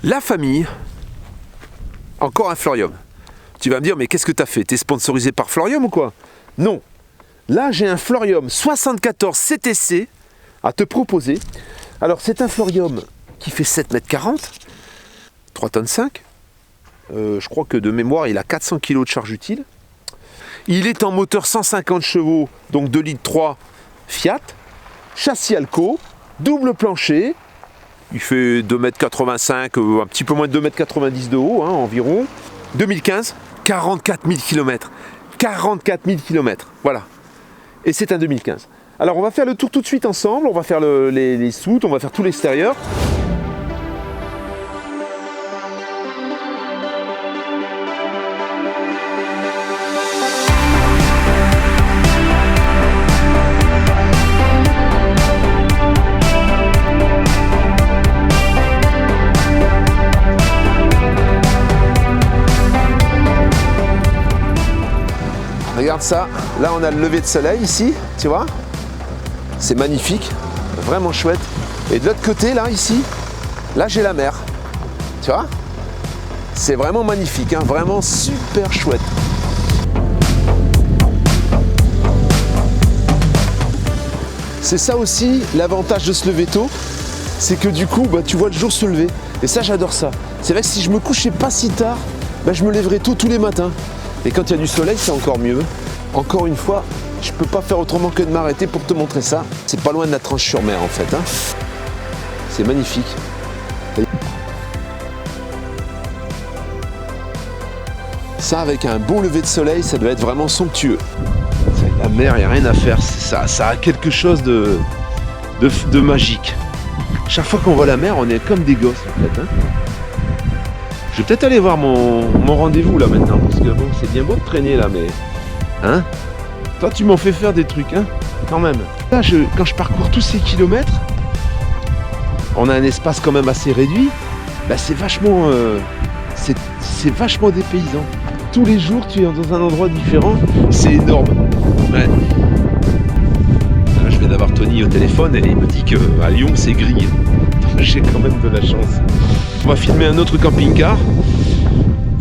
La famille, encore un Florium. Tu vas me dire, mais qu'est-ce que tu as fait? T'es sponsorisé par Florium ou quoi? Non. Là, j'ai un Florium 74 CTC à te proposer. Alors, c'est un Florium qui fait 7,40 m, 3,5 tonnes. Je crois que de mémoire, il a 400 kg de charge utile. Il est en moteur 150 chevaux, donc 2,3 litres Fiat. Châssis Alco, double plancher. Il fait 2,85 m, un petit peu moins de 2,90 m de haut, hein, environ. 2015, 44 000 km. 44 000 km, voilà. Et c'est un 2015. Alors on va faire le tour tout de suite ensemble, on va faire les soutes, on va faire tout l'extérieur. Regarde ça, là on a le lever de soleil ici, tu vois, c'est magnifique, vraiment chouette. Et de l'autre côté, là, ici, là j'ai la mer, tu vois, c'est vraiment magnifique, hein, vraiment super chouette. C'est ça aussi l'avantage de se lever tôt, c'est que du coup, tu vois le jour se lever. Et ça, j'adore ça. C'est vrai que si je me couchais pas si tard, je me lèverais tôt tous les matins. Et quand il y a du soleil, c'est encore mieux. Encore une fois, je peux pas faire autrement que de m'arrêter pour te montrer ça. C'est pas loin de la Tranche-sur-Mer en fait. Hein. C'est magnifique. Ça, avec un bon lever de soleil, ça doit être vraiment somptueux. La mer, il n'y a rien à faire. Ça a quelque chose de magique. Chaque fois qu'on voit la mer, on est comme des gosses en fait. Hein. Je vais peut-être aller voir mon rendez-vous là maintenant, parce que bon, c'est bien beau de traîner là, mais... Hein? Toi, tu m'en fais faire des trucs, hein? Quand même. Là, quand je parcours tous ces kilomètres, on a un espace quand même assez réduit, c'est vachement... c'est vachement dépaysant. Tous les jours, tu es dans un endroit différent, c'est énorme. Ouais. Là, je viens d'avoir Tony au téléphone et il me dit qu'à Lyon, c'est gris. J'ai quand même de la chance. On va filmer un autre camping-car.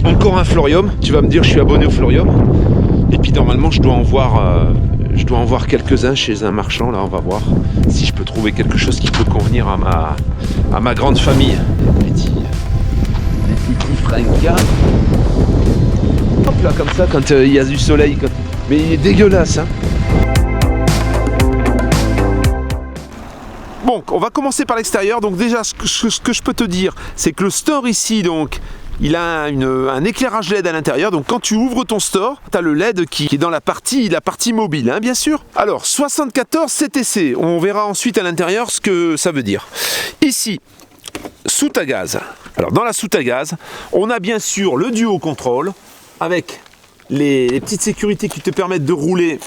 Encore un Florium. Tu vas me dire, je suis abonné au Florium. Et puis normalement, je dois en voir quelques-uns chez un marchand. Là, on va voir si je peux trouver quelque chose qui peut convenir à ma grande famille. Petit Franca. Hop là, comme ça, quand il y a du soleil. Mais il est dégueulasse, hein. Bon, on va commencer par l'extérieur. Donc déjà, ce que je peux te dire, c'est que le store ici, donc, il a un éclairage LED à l'intérieur. Donc quand tu ouvres ton store, tu as le LED qui est dans la partie mobile, hein, bien sûr. Alors, 74 CTC. On verra ensuite à l'intérieur ce que ça veut dire. Ici, soute à gaz. Alors, dans la soute à gaz, on a bien sûr le duo contrôle avec les petites sécurités qui te permettent de rouler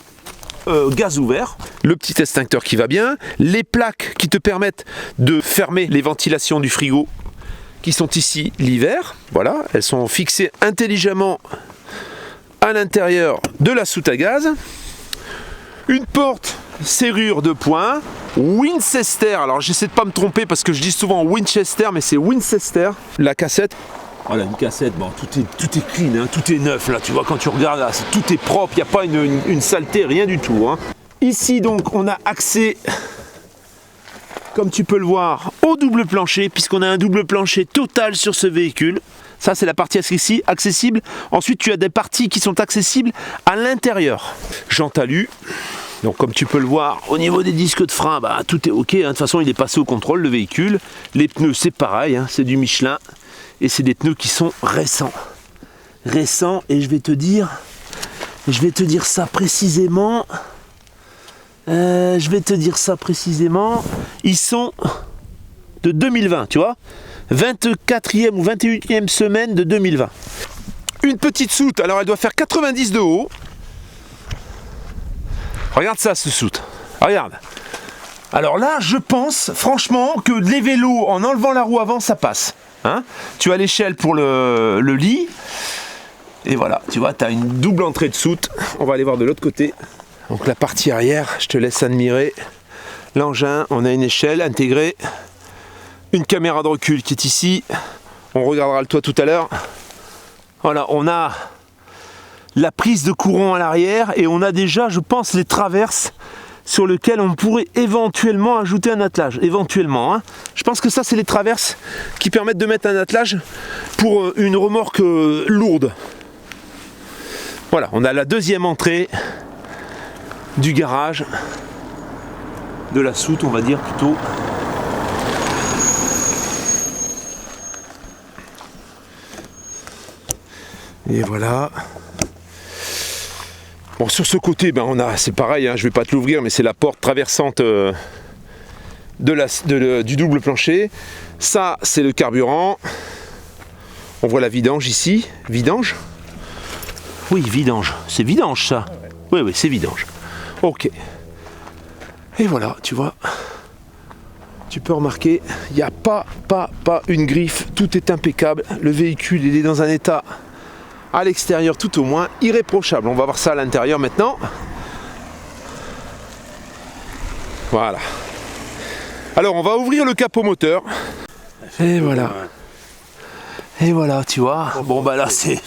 gaz ouvert, le petit extincteur qui va bien, les plaques qui te permettent de fermer les ventilations du frigo qui sont ici l'hiver, voilà, elles sont fixées intelligemment à l'intérieur de la soute à gaz, une porte serrure de poing, Winchester, alors j'essaie de pas me tromper parce que je dis souvent Winchester mais c'est Winchester, la cassette. Voilà, une cassette, bon, tout est clean, hein, tout est neuf là, tu vois, quand tu regardes là, tout est propre, il n'y a pas une saleté, rien du tout. Hein. Ici donc, on a accès, comme tu peux le voir, au double plancher, puisqu'on a un double plancher total sur ce véhicule. Ça, c'est la partie accessible. Ensuite, tu as des parties qui sont accessibles à l'intérieur. Jean Talus. Donc, comme tu peux le voir, au niveau des disques de frein, tout est OK. Hein. De toute façon, il est passé au contrôle, le véhicule. Les pneus, c'est pareil, hein, c'est du Michelin. Et c'est des pneus qui sont récents. Récents, et je vais te dire ça précisément. Ils sont de 2020, tu vois. 24e ou 21e semaine de 2020. Une petite soute, alors elle doit faire 90 de haut. Regarde ça, ce soute. Regarde. Alors là, je pense, franchement, que les vélos, en enlevant la roue avant, ça passe. Hein, tu as l'échelle pour le lit. Et voilà, tu vois, tu as une double entrée de soute. On va aller voir de l'autre côté. Donc la partie arrière, je te laisse admirer l'engin. On a une échelle intégrée. Une caméra de recul qui est ici. On regardera le toit tout à l'heure. Voilà, on a la prise de courant à l'arrière et on a déjà, je pense, les traverses sur lesquelles on pourrait éventuellement ajouter un attelage. Éventuellement, hein. Je pense que ça, c'est les traverses qui permettent de mettre un attelage pour une remorque lourde. Voilà, on a la deuxième entrée du garage, de la soute, on va dire plutôt. Et voilà. Bon, sur ce côté, ben c'est pareil, hein, je vais pas te l'ouvrir, mais c'est la porte traversante du double plancher. Ça, c'est le carburant. On voit la vidange ici. Vidange? Oui, vidange. C'est vidange, ça. Oui, oui, c'est vidange. Ok. Et voilà, tu vois. Tu peux remarquer, il n'y a pas une griffe. Tout est impeccable. Le véhicule, il est dans un état, à l'extérieur tout au moins, irréprochable. On va voir ça à l'intérieur maintenant. Voilà. Alors, on va ouvrir le capot moteur. Et voilà. Et voilà, tu vois. Bon, bah là, c'est...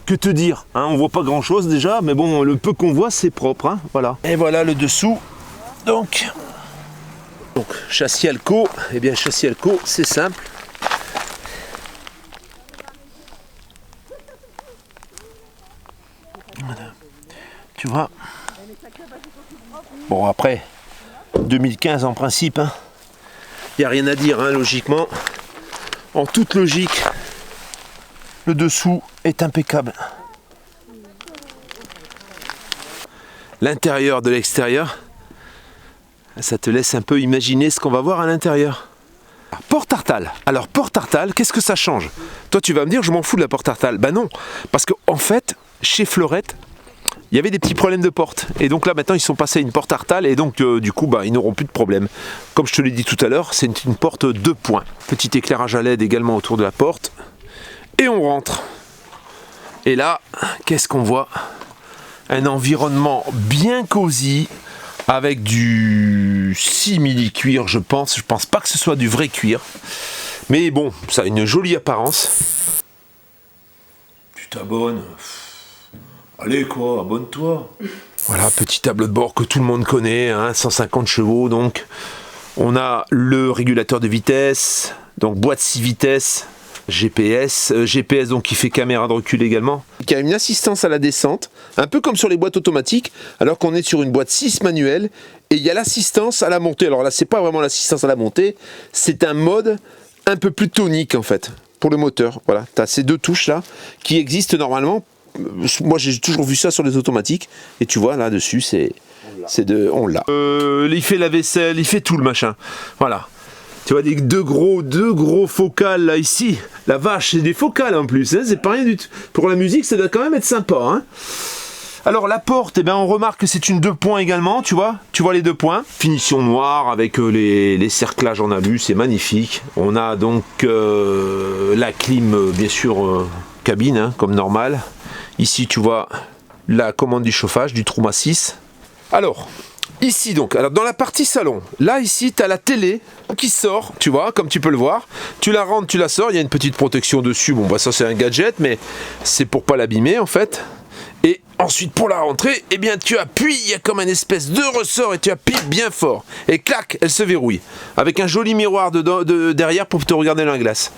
Que te dire, hein, on voit pas grand chose déjà, mais bon, le peu qu'on voit, c'est propre, hein, voilà. Et voilà le dessous. Donc châssis Alco, eh bien châssis Alco, c'est simple. Voilà. Tu vois. Bon, après 2015 en principe, hein, y a rien à dire, hein, logiquement. En toute logique, le dessous est impeccable. L'intérieur de l'extérieur, ça te laisse un peu imaginer ce qu'on va voir à l'intérieur. Porte-Artal. Alors porte-Artal, qu'est-ce que ça change? Toi tu vas me dire, je m'en fous de la porte-Artal. Ben non, parce qu'en fait, chez Fleurette, il y avait des petits problèmes de porte. Et donc là maintenant ils sont passés à une porte Artal et donc du coup ils n'auront plus de problème. Comme je te l'ai dit tout à l'heure, c'est une porte 2 points. Petit éclairage à LED également autour de la porte. Et on rentre. Et là, qu'est-ce qu'on voit? Un environnement bien cosy, avec du simili-cuir, je pense. Je pense pas que ce soit du vrai cuir. Mais bon, ça a une jolie apparence. Tu t'abonnes. Allez quoi, abonne-toi. Voilà, petit tableau de bord que tout le monde connaît, hein, 150 chevaux donc. On a le régulateur de vitesse, donc boîte 6 vitesses. GPS donc qui fait caméra de recul également. Il y a une assistance à la descente, un peu comme sur les boîtes automatiques, alors qu'on est sur une boîte 6 manuelle, et il y a l'assistance à la montée. Alors là, c'est pas vraiment l'assistance à la montée, c'est un mode un peu plus tonique en fait, pour le moteur. Voilà, tu as ces deux touches là, qui existent normalement. Moi j'ai toujours vu ça sur les automatiques, et tu vois là-dessus, on l'a. Il fait la vaisselle, il fait tout le machin. Voilà. Tu vois, deux gros focales là ici. La vache, c'est des focales en plus, hein, c'est pas rien du tout. Pour la musique, ça doit quand même être sympa. Hein. Alors la porte, eh bien, on remarque que c'est une 2 points également, tu vois les 2 points. Finition noire avec les cerclages en alu, c'est magnifique. On a donc la clim, bien sûr, cabine, hein, comme normal. Ici, tu vois la commande du chauffage, du Truma 6. Alors... Ici donc, alors dans la partie salon, là ici tu as la télé qui sort, tu vois, comme tu peux le voir. Tu la rentres, tu la sors, il y a une petite protection dessus, bon bah ça c'est un gadget, mais c'est pour pas l'abîmer en fait. Et ensuite pour la rentrer, eh bien tu appuies, il y a comme un espèce de ressort et tu appuies bien fort. Et clac, elle se verrouille. Avec un joli miroir derrière pour te regarder dans la glace.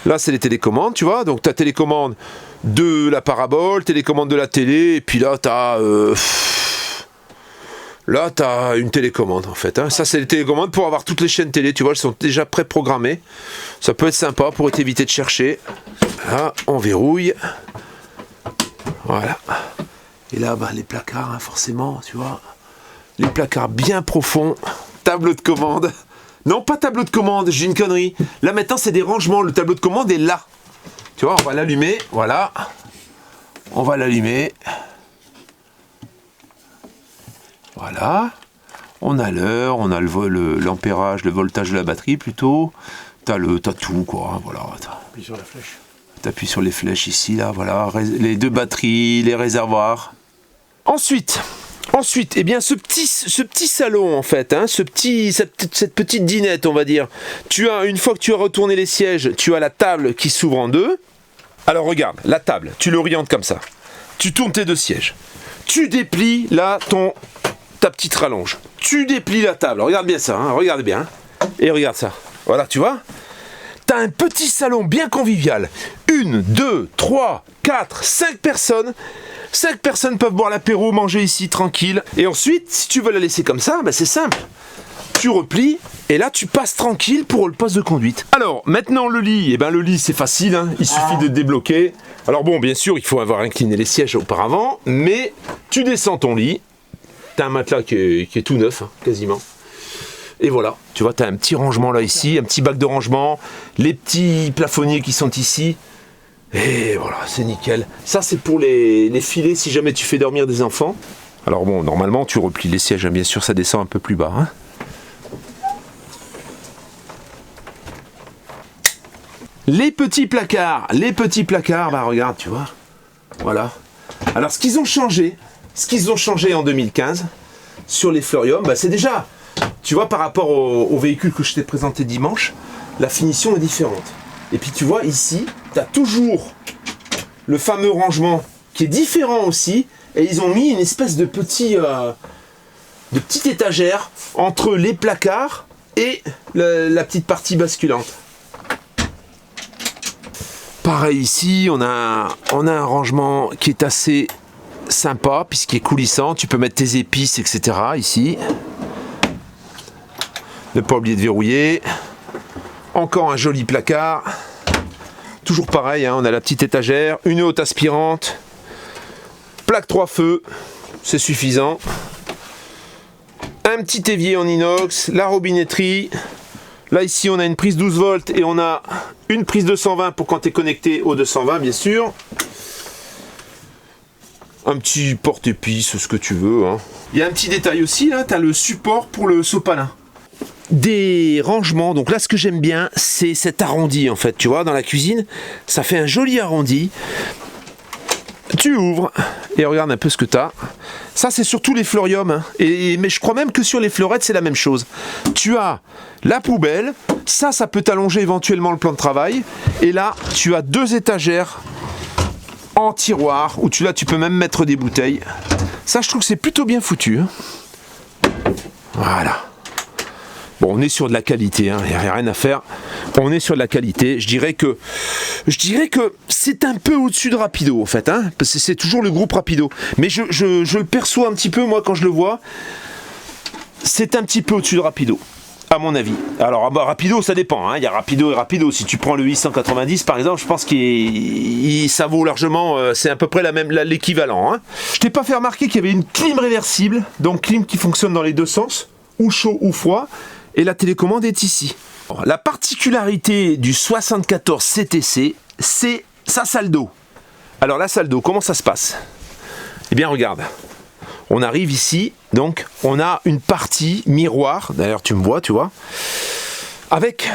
Là c'est les télécommandes, tu vois, donc tu as télécommande de la parabole, télécommande de la télé, et puis là tu as... Là, tu as une télécommande en fait. Hein. Ça, c'est les télécommandes pour avoir toutes les chaînes télé. Tu vois, elles sont déjà pré-programmées. Ça peut être sympa pour t'éviter de chercher. Là, on verrouille. Voilà. Et là, les placards, hein, forcément, tu vois. Les placards bien profonds. Tableau de commande. Non, pas tableau de commande, j'ai une connerie. Là, maintenant, c'est des rangements. Le tableau de commande est là. Tu vois, on va l'allumer. Voilà. On va l'allumer. Voilà, on a l'heure, on a l'ampérage, le voltage de la batterie plutôt. T'as tout quoi, voilà. T'appuies sur la flèche. T'appuies sur les flèches ici, là, voilà. Les 2 batteries, les réservoirs. Ensuite, Ensuite, eh bien, ce petit salon, en fait, hein, cette petite dinette, on va dire. Une fois que tu as retourné les sièges, tu as la table qui s'ouvre en deux. Alors regarde, la table, tu l'orientes comme ça. Tu tournes tes deux sièges. Tu déplies là ta petite rallonge. Tu déplies la table. Regarde bien ça, hein, regarde bien. Et regarde ça. Voilà, tu vois. T'as un petit salon bien convivial. 1, 2, 3, 4, 5 personnes. 5 personnes peuvent boire l'apéro, manger ici tranquille. Et ensuite, si tu veux la laisser comme ça, c'est simple. Tu replies et là tu passes tranquille pour le poste de conduite. Alors maintenant le lit, le lit c'est facile, hein, il suffit de débloquer. Alors bon, bien sûr il faut avoir incliné les sièges auparavant, mais tu descends ton lit, t'as un matelas qui est tout neuf, hein, quasiment. Et voilà, tu vois, t'as un petit rangement là ici, un petit bac de rangement, les petits plafonniers qui sont ici. Et voilà, c'est nickel. Ça c'est pour les filets si jamais tu fais dormir des enfants. Alors bon, normalement tu replies les sièges, hein, bien sûr ça descend un peu plus bas, hein. Les petits placards, regarde, tu vois, voilà. Alors ce qu'ils ont changé en 2015 sur les Fleurium, c'est déjà, tu vois, par rapport au véhicule que je t'ai présenté dimanche, la finition est différente. Et puis tu vois ici, tu as toujours le fameux rangement qui est différent aussi, et ils ont mis une espèce de petite étagère entre les placards et la petite partie basculante. Pareil ici, on a un rangement qui est assez sympa puisqu'il est coulissant. Tu peux mettre tes épices, etc. ici. Ne pas oublier de verrouiller. Encore un joli placard. Toujours pareil, hein, on a la petite étagère, une haute aspirante, plaque 3 feux, c'est suffisant. Un petit évier en inox, la robinetterie. Là ici on a une prise 12 volts et on a une prise 220 pour quand tu es connecté au 220 bien sûr. Un petit porte-épices, ce que tu veux, hein. Il y a un petit détail aussi, là, tu as le support pour le sopalin. Des rangements, donc là ce que j'aime bien c'est cet arrondi en fait, tu vois, dans la cuisine, ça fait un joli arrondi. Tu ouvres et regarde un peu ce que tu as. Ça c'est surtout les Fleurium, hein. Mais je crois même que sur les fleurettes c'est la même chose. Tu as la poubelle, ça peut t'allonger éventuellement le plan de travail. Et là tu as 2 étagères en tiroir où tu peux même mettre des bouteilles. Ça je trouve que c'est plutôt bien foutu, hein. Voilà. Bon, on est sur de la qualité, hein, il n'y a rien à faire. On est sur de la qualité. Je dirais que c'est un peu au-dessus de Rapido, en fait, hein, parce que c'est toujours le groupe Rapido. Mais je le perçois un petit peu, moi, quand je le vois. C'est un petit peu au-dessus de Rapido, à mon avis. Alors, Rapido, ça dépend, hein. Il y a Rapido et Rapido. Si tu prends le 890, par exemple, je pense que ça vaut largement, c'est à peu près l'équivalent, hein. Je t'ai pas fait remarquer qu'il y avait une clim réversible, donc clim qui fonctionne dans les deux sens, ou chaud ou froid. Et la télécommande est ici. La particularité du 74 CTC, c'est sa salle d'eau. Alors la salle d'eau, comment ça se passe? Eh bien regarde, on arrive ici, donc on a une partie miroir, d'ailleurs tu me vois, tu vois, avec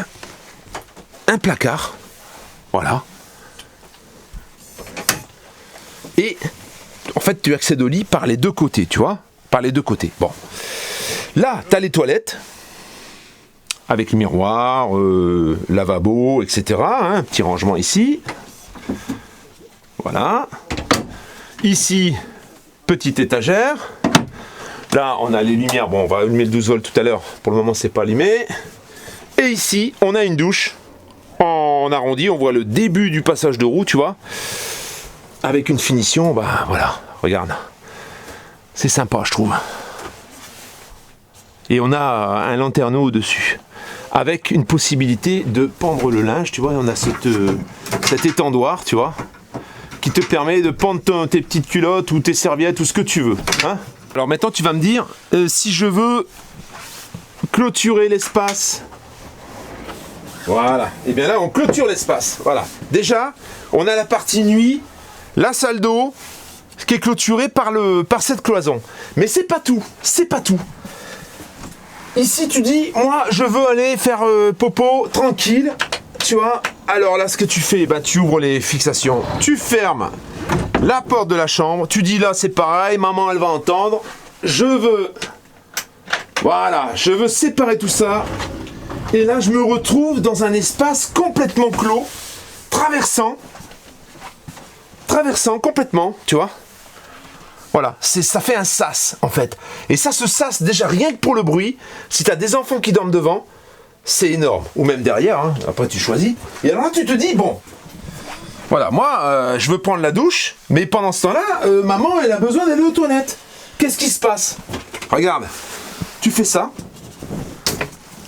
un placard, voilà. Et en fait tu accèdes au lit par les deux côtés, tu vois, par les deux côtés. Bon, là tu as les toilettes, avec le miroir, lavabo, etc. Hein, un petit rangement ici. Voilà. Ici, petite étagère. Là, on a les lumières. Bon, on va allumer le 12 volts tout à l'heure. Pour le moment, c'est pas allumé. Et ici, on a une douche en arrondi. On voit le début du passage de roue, tu vois. Avec une finition, voilà. Regarde. C'est sympa, je trouve. Et on a un lanterneau au-dessus. Avec une possibilité de pendre le linge, tu vois, on a cet étendoir, tu vois, qui te permet de pendre tes petites culottes ou tes serviettes ou ce que tu veux, hein. Alors maintenant tu vas me dire, si je veux clôturer l'espace, voilà, et bien là on clôture l'espace, voilà. Déjà, on a la partie nuit, la salle d'eau, qui est clôturée par cette cloison. Mais c'est pas tout, c'est pas tout. Ici, tu dis, moi, je veux aller faire popo tranquille, tu vois. Alors là, ce que tu fais, tu ouvres les fixations, tu fermes la porte de la chambre, tu dis là, c'est pareil, maman, elle va entendre. je veux... Voilà, je veux séparer tout ça. Et là, je me retrouve dans un espace complètement clos, traversant complètement, tu vois. Voilà, ça fait un sas, en fait. Et ça, ce sas, déjà, rien que pour le bruit, si tu as des enfants qui dorment devant, c'est énorme. Ou même derrière, hein. Après tu choisis. Et alors là, tu te dis, bon, voilà, moi, je veux prendre la douche, mais pendant ce temps-là, maman, elle a besoin d'aller aux toilettes. Qu'est-ce qui se passe? Regarde, tu fais ça,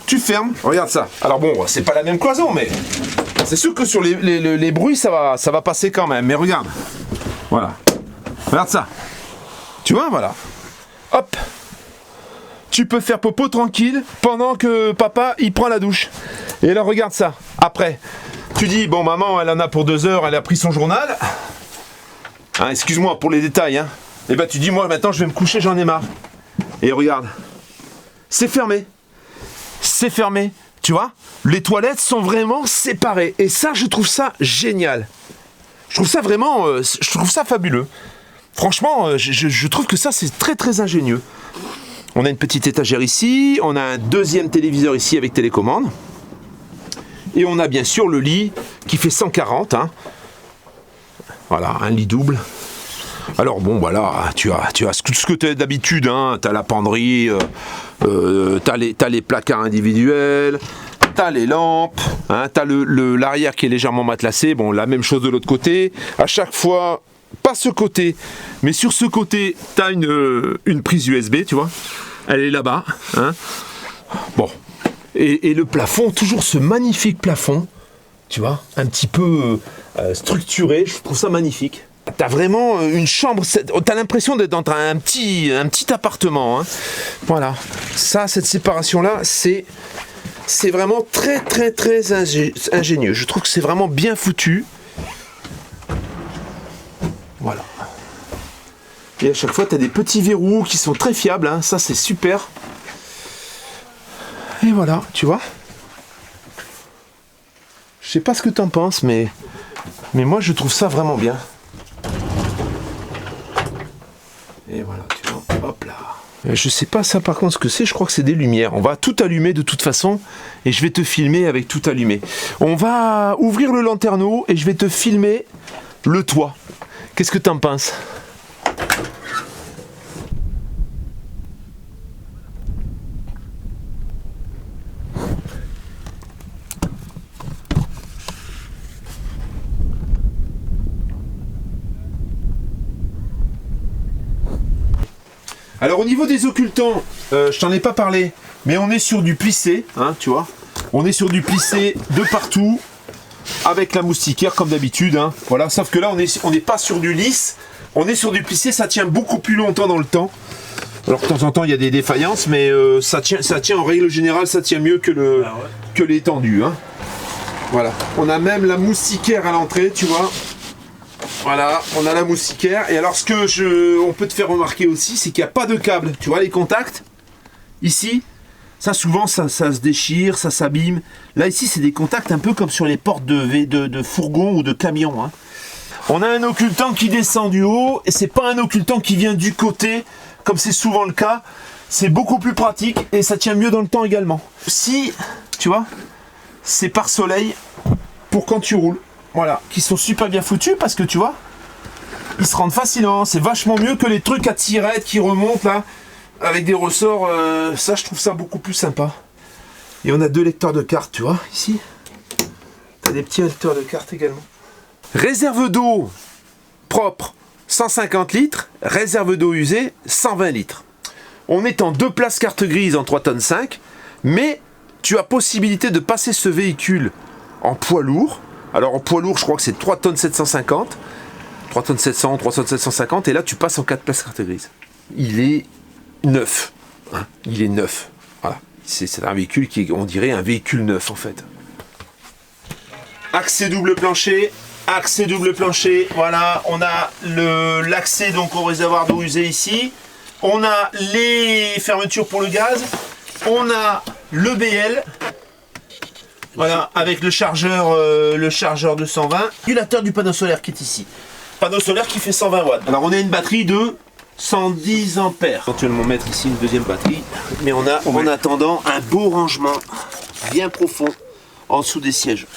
tu fermes, regarde ça. Alors bon, c'est pas la même cloison, mais c'est sûr que sur les bruits, ça va passer quand même. Mais regarde, voilà, regarde ça. Tu vois, voilà. Hop. Tu peux faire popo tranquille pendant que papa, il prend la douche. Et là, regarde ça. Après, tu dis, bon, maman, elle en a pour 2 heures, elle a pris son journal. Hein, excuse-moi pour les détails, hein. Et ben, tu dis, moi, maintenant, je vais me coucher, j'en ai marre. Et regarde. C'est fermé. C'est fermé. Tu vois? Les toilettes sont vraiment séparées. Et ça, je trouve ça génial. Je trouve ça vraiment... je trouve ça fabuleux. Franchement, je trouve que ça, c'est très, très ingénieux. On a une petite étagère ici. On a un deuxième téléviseur ici avec télécommande. Et on a bien sûr le lit qui fait 140. Hein. Voilà, un lit double. Alors bon, voilà, tu as tout ce que tu as d'habitude. Hein. Tu as la penderie, tu as les placards individuels, tu as les lampes, hein, tu as l'arrière qui est légèrement matelassé. Bon, la même chose de l'autre côté. À chaque fois, pas ce côté, mais sur ce côté, tu as une prise USB, tu vois. Elle est là-bas. Hein. Bon. Et le plafond, toujours ce magnifique plafond, tu vois, un petit peu structuré, je trouve ça magnifique. T'as vraiment une chambre, t'as l'impression d'être dans un petit appartement. Hein. Voilà, ça, cette séparation-là, c'est vraiment très, très, très ingénieux. Je trouve que c'est vraiment bien foutu. Voilà. Et à chaque fois, t'as des petits verrous qui sont très fiables, hein. Ça, c'est super. Et voilà, tu vois. Je sais pas ce que t'en penses, mais moi, je trouve ça vraiment bien. Et voilà, tu vois, hop là. Je sais pas ça par contre ce que c'est, je crois que c'est des lumières. On va tout allumer de toute façon et je vais te filmer avec tout allumé. On va ouvrir le lanterneau et je vais te filmer le toit. Qu'est-ce que t'en penses ? Alors au niveau des occultants, je t'en ai pas parlé, mais on est sur du plissé, hein, tu vois. On est sur du plissé de partout, avec la moustiquaire comme d'habitude, hein. Voilà, sauf que là on n'est pas sur du lisse, on est sur du plissé, ça tient beaucoup plus longtemps dans le temps. Alors de temps en temps il y a des défaillances, mais ça tient en règle générale, ça tient mieux que l'étendue, hein. Voilà, on a même la moustiquaire à l'entrée, tu vois. Voilà, on a la moustiquaire. Et alors ce que on peut te faire remarquer aussi, c'est qu'il n'y a pas de câble. Tu vois les contacts ici, ça souvent ça se déchire, ça s'abîme. Là ici c'est des contacts un peu comme sur les portes de fourgon ou de camion, hein. On a un occultant qui descend du haut et c'est pas un occultant qui vient du côté comme c'est souvent le cas. C'est beaucoup plus pratique et ça tient mieux dans le temps également. Si, tu vois, c'est par soleil pour quand tu roules. Voilà, qui sont super bien foutus parce que tu vois, ils se rendent facilement. C'est vachement mieux que les trucs à tirettes qui remontent là, avec des ressorts. Ça, je trouve ça beaucoup plus sympa. Et on a 2 lecteurs de cartes, tu vois, ici. T'as des petits lecteurs de cartes également. Réserve d'eau propre, 150 litres. Réserve d'eau usée, 120 litres. On est en 2 places carte grise en 3,5 tonnes, mais tu as possibilité de passer ce véhicule en poids lourd. Alors en poids lourd, je crois que c'est 3 tonnes 750, 3 tonnes 700, 3 tonnes 750, et là tu passes en 4 places carte grise. Il est neuf, hein, il est neuf. Voilà, c'est un véhicule qui est, on dirait, un véhicule neuf en fait. Accès double plancher, voilà, on a l'accès donc au réservoir d'eau usée ici, on a les fermetures pour le gaz, on a le BL. Voilà, avec le chargeur de 120, régulateur du panneau solaire qui est ici. Panneau solaire qui fait 120 watts. Alors on a une batterie de 110 ampères. Éventuellement mettre ici une deuxième batterie. Mais on a en attendant un beau rangement bien profond en dessous des sièges.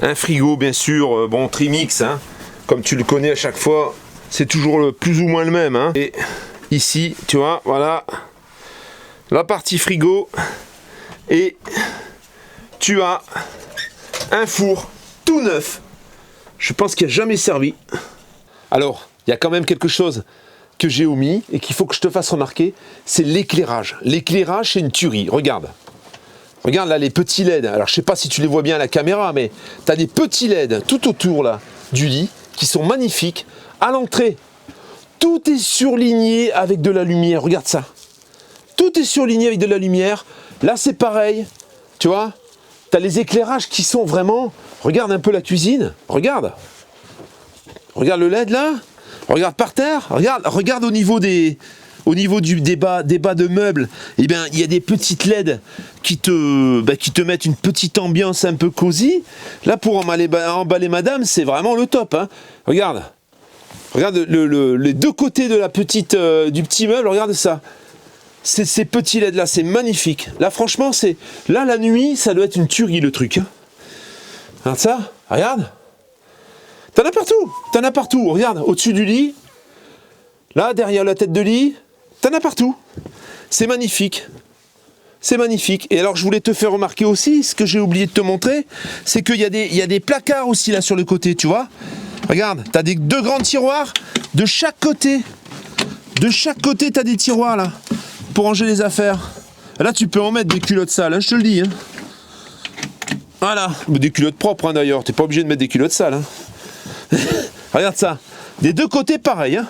Un frigo bien sûr, bon Trimix, hein, comme tu le connais à chaque fois, c'est toujours plus ou moins le même. Hein. Et ici, tu vois, voilà, la partie frigo. Et tu as un four tout neuf. Je pense qu'il n'a jamais servi. Alors, il y a quand même quelque chose que j'ai omis et qu'il faut que je te fasse remarquer, c'est l'éclairage. L'éclairage, c'est une tuerie. Regarde. Regarde là les petits LED. Alors, je ne sais pas si tu les vois bien à la caméra, mais tu as des petits LED tout autour là du lit qui sont magnifiques. À l'entrée, tout est surligné avec de la lumière. Regarde ça. Tout est surligné avec de la lumière. Là, c'est pareil. Tu vois, tu as les éclairages qui sont vraiment... Regarde un peu la cuisine. Regarde. Regarde le LED là. Regarde par terre. Regarde au niveau des bas de meubles. Eh bien, il y a des petites LED qui te mettent une petite ambiance un peu cosy. Là, pour emballer madame, c'est vraiment le top. Hein. Regarde. Regarde les deux côtés de du petit meuble. Regarde ça. Ces petits LED là, c'est magnifique. Là, franchement, là la nuit, ça doit être une tuerie le truc. Hein. Regarde ça, regarde. T'en as partout. Regarde, au-dessus du lit. Là, derrière la tête de lit. T'en as partout. C'est magnifique. C'est magnifique. Et alors, je voulais te faire remarquer aussi, ce que j'ai oublié de te montrer, c'est qu'il y a des placards aussi là sur le côté, tu vois. Regarde, t'as deux grands tiroirs de chaque côté. De chaque côté, t'as des tiroirs là. Pour ranger les affaires. Là, tu peux en mettre des culottes sales, hein, je te le dis. Hein. Voilà. Des culottes propres, hein, d'ailleurs. T'es pas obligé de mettre des culottes sales. Hein. Regarde ça. Des deux côtés, pareil. Hein.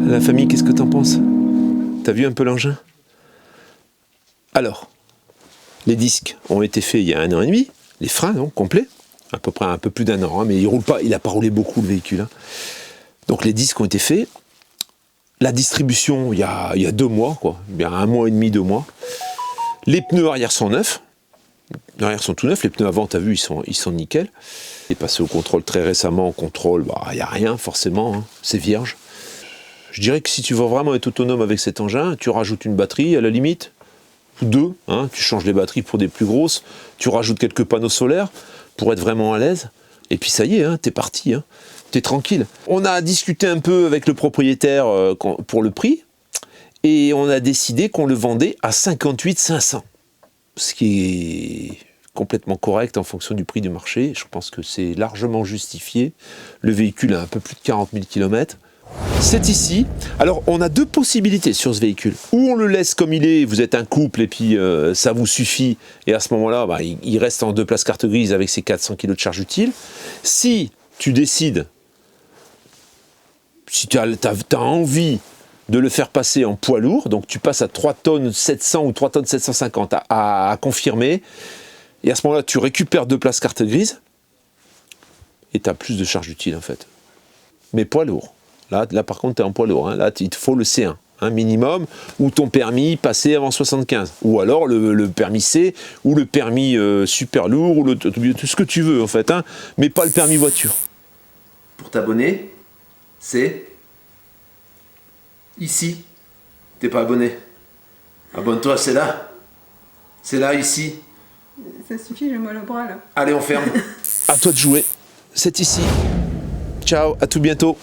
La famille, qu'est-ce que t'en penses? T'as vu un peu l'engin? Alors, les disques ont été faits il y a 1 an et demi, les freins donc complets, à peu près un peu plus d'1 an, hein, mais il roule pas, il n'a pas roulé beaucoup le véhicule. Hein. Donc les disques ont été faits. La distribution il y a 2 mois, quoi, il y a 1 mois et demi, 2 mois. Les pneus arrière sont neufs. Les arrière sont tout neufs, les pneus avant, t'as vu, ils sont nickel. Il est passé au contrôle très récemment, au contrôle, il n'y a rien forcément, hein, c'est vierge. Je dirais que si tu veux vraiment être autonome avec cet engin, tu rajoutes une batterie à la limite, ou 2, hein, tu changes les batteries pour des plus grosses, tu rajoutes quelques panneaux solaires pour être vraiment à l'aise, et puis ça y est, hein, t'es parti, hein, t'es tranquille. On a discuté un peu avec le propriétaire pour le prix, et on a décidé qu'on le vendait à 58 500, ce qui est complètement correct en fonction du prix du marché. Je pense que c'est largement justifié. Le véhicule a un peu plus de 40 000 km. C'est ici. Alors, on a 2 possibilités sur ce véhicule. Ou on le laisse comme il est, vous êtes un couple et puis ça vous suffit. Et à ce moment-là, il reste en 2 places carte grise avec ses 400 kg de charge utile. Si tu décides, si tu as envie de le faire passer en poids lourd, donc tu passes à 3 tonnes 700 ou 3 tonnes 750 à confirmer. Et à ce moment-là, tu récupères 2 places carte grise et tu as plus de charge utile en fait. Mais poids lourd. Là par contre, tu es en poids lourd. Hein. Là, il te faut le C1, un minimum, ou ton permis passé avant 75. Ou alors le permis C, ou le permis super lourd, ou tout ce que tu veux en fait. Hein. Mais pas le permis voiture. Pour t'abonner, c'est Ici. T'es pas abonné? Abonne-toi, c'est là. C'est là, ici. Ça suffit, j'ai mal au bras là. Allez, on ferme. À toi de jouer. C'est ici. Ciao, à tout bientôt.